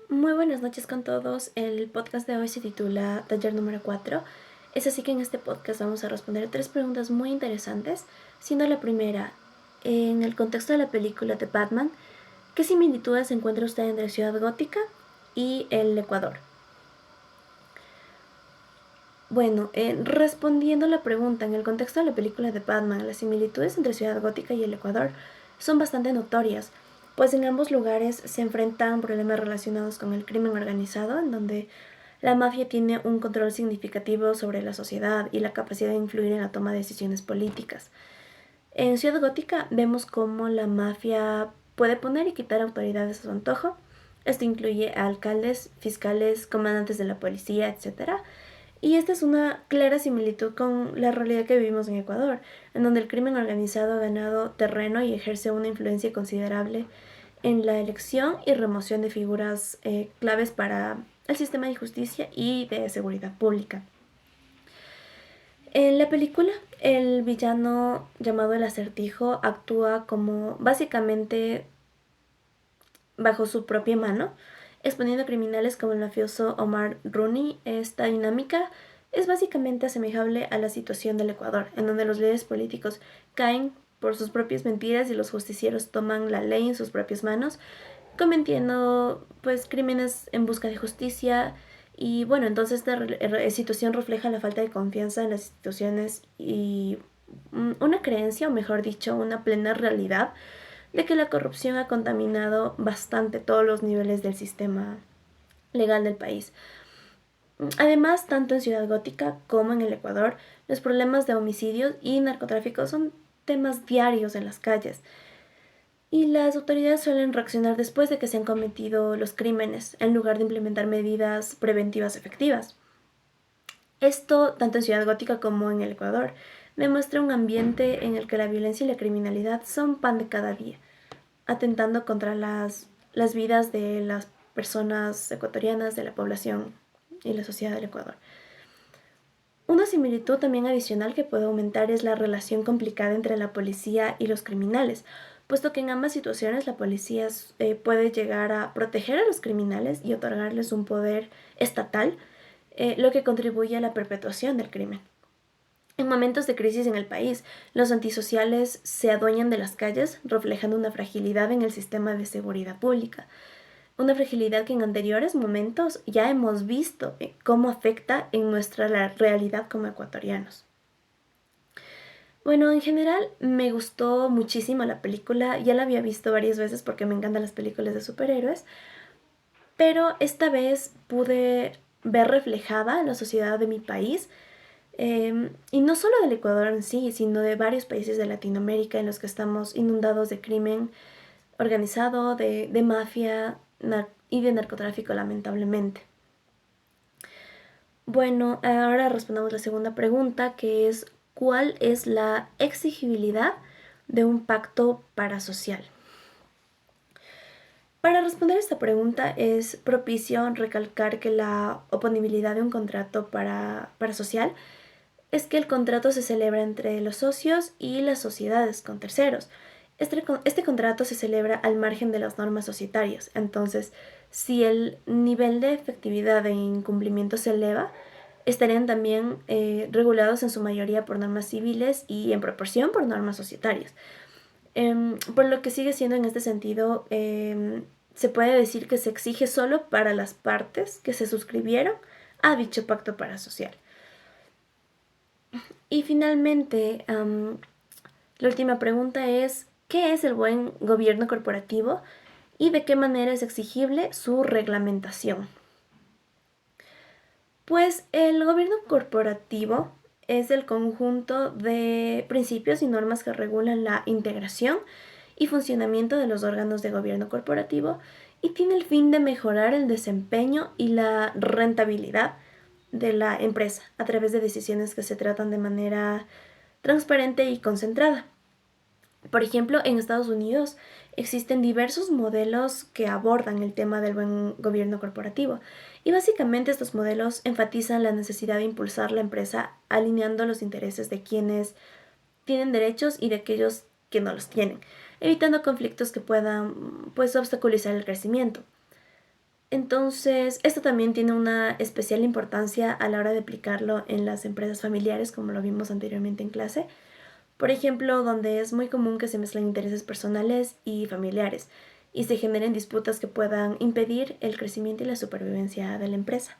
Muy buenas noches con todos. El podcast de hoy se titula Taller número 4. Es así que en este podcast vamos a responder 3 preguntas muy interesantes, siendo la primera, en el contexto de la película de Batman, ¿qué similitudes encuentra usted entre Ciudad Gótica y el Ecuador? Bueno, respondiendo a la pregunta, en el contexto de la película de Batman, las similitudes entre Ciudad Gótica y el Ecuador son bastante notorias, pues en ambos lugares se enfrentan problemas relacionados con el crimen organizado, en donde la mafia tiene un control significativo sobre la sociedad y la capacidad de influir en la toma de decisiones políticas. En Ciudad Gótica vemos cómo la mafia puede poner y quitar autoridades a su antojo. Esto incluye a alcaldes, fiscales, comandantes de la policía, etc. Y esta es una clara similitud con la realidad que vivimos en Ecuador, en donde el crimen organizado ha ganado terreno y ejerce una influencia considerable en la elección y remoción de figuras claves para el sistema de justicia y de seguridad pública. En la película, el villano llamado el Acertijo actúa como básicamente bajo su propia mano, exponiendo a criminales como el mafioso Omar Rooney. Esta dinámica es básicamente asemejable a la situación del Ecuador, en donde los líderes políticos caen por sus propias mentiras y los justicieros toman la ley en sus propias manos, cometiendo pues crímenes en busca de justicia. Y bueno, entonces esta situación refleja la falta de confianza en las instituciones y una creencia, o mejor dicho, una plena realidad de que la corrupción ha contaminado bastante todos los niveles del sistema legal del país. Además, tanto en Ciudad Gótica como en el Ecuador, los problemas de homicidios y narcotráfico son temas diarios en las calles. Y las autoridades suelen reaccionar después de que se han cometido los crímenes, en lugar de implementar medidas preventivas efectivas. Esto, tanto en Ciudad Gótica como en el Ecuador, demuestra un ambiente en el que la violencia y la criminalidad son pan de cada día, atentando contra las vidas de las personas ecuatorianas, de la población y la sociedad del Ecuador. Una similitud también adicional que puede aumentar es la relación complicada entre la policía y los criminales, puesto que en ambas situaciones la policía puede llegar a proteger a los criminales y otorgarles un poder estatal, lo que contribuye a la perpetuación del crimen. En momentos de crisis en el país, los antisociales se adueñan de las calles, reflejando una fragilidad en el sistema de seguridad pública. Una fragilidad que en anteriores momentos ya hemos visto cómo afecta en nuestra realidad como ecuatorianos. Bueno, en general me gustó muchísimo la película, ya la había visto varias veces porque me encantan las películas de superhéroes, pero esta vez pude ver reflejada la sociedad de mi país, y no solo del Ecuador en sí, sino de varios países de Latinoamérica en los que estamos inundados de crimen organizado, de mafia y de narcotráfico, lamentablemente. Bueno, ahora respondamos la segunda pregunta, que es ¿cuál es la exigibilidad de un pacto parasocial? Para responder esta pregunta es propicio recalcar que la oponibilidad de un contrato parasocial es que el contrato se celebra entre los socios y las sociedades con terceros. Este contrato se celebra al margen de las normas societarias. Entonces, si el nivel de efectividad e incumplimiento se eleva, estarían también regulados en su mayoría por normas civiles y en proporción por normas societarias. Por lo que sigue siendo en este sentido, se puede decir que se exige solo para las partes que se suscribieron a dicho pacto parasocial. Y finalmente, la última pregunta es, ¿qué es el buen gobierno corporativo y de qué manera es exigible su reglamentación? Pues el gobierno corporativo es el conjunto de principios y normas que regulan la integración y funcionamiento de los órganos de gobierno corporativo y tiene el fin de mejorar el desempeño y la rentabilidad de la empresa a través de decisiones que se tratan de manera transparente y concentrada. Por ejemplo, en Estados Unidos existen diversos modelos que abordan el tema del buen gobierno corporativo y básicamente estos modelos enfatizan la necesidad de impulsar la empresa alineando los intereses de quienes tienen derechos y de aquellos que no los tienen, evitando conflictos que puedan pues obstaculizar el crecimiento. Entonces, esto también tiene una especial importancia a la hora de aplicarlo en las empresas familiares, como lo vimos anteriormente en clase. Por ejemplo, donde es muy común que se mezclen intereses personales y familiares y se generen disputas que puedan impedir el crecimiento y la supervivencia de la empresa.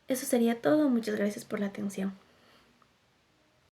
Eso sería todo. Muchas gracias por la atención.